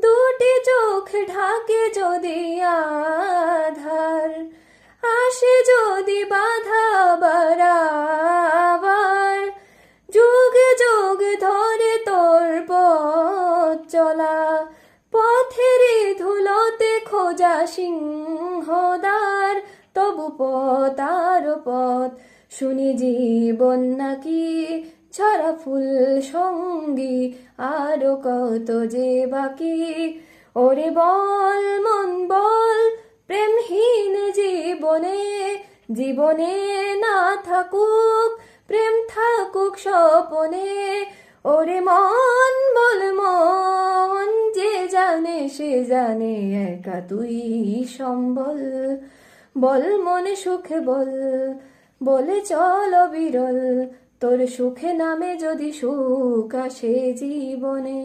দুটি চোখ ঢাকে যদি আধার, আসে যদি বাধা বারাবার, যুগে যুগ ধরে তোর পথ চলা, পথেরই ধুলোতে খোঁজা সিংহদ্বার, তবু পথ আর পথ, শুনি জীবন নাকি ঝরা ফুল সঙ্গী, আরো কত যে বাকি। ওরে বল মন বল, প্রেমহীন জীবনে, জীবনে না থাকুক প্রেম, থাকুক স্বপনে। ওরে মন বল মন, যে জানে সে জানে, একা তুই সম্বল। বল মনে সুখে বল, বলে চল বিরল, তোর সুখে নামে যদি সুখ আসে জীবনে।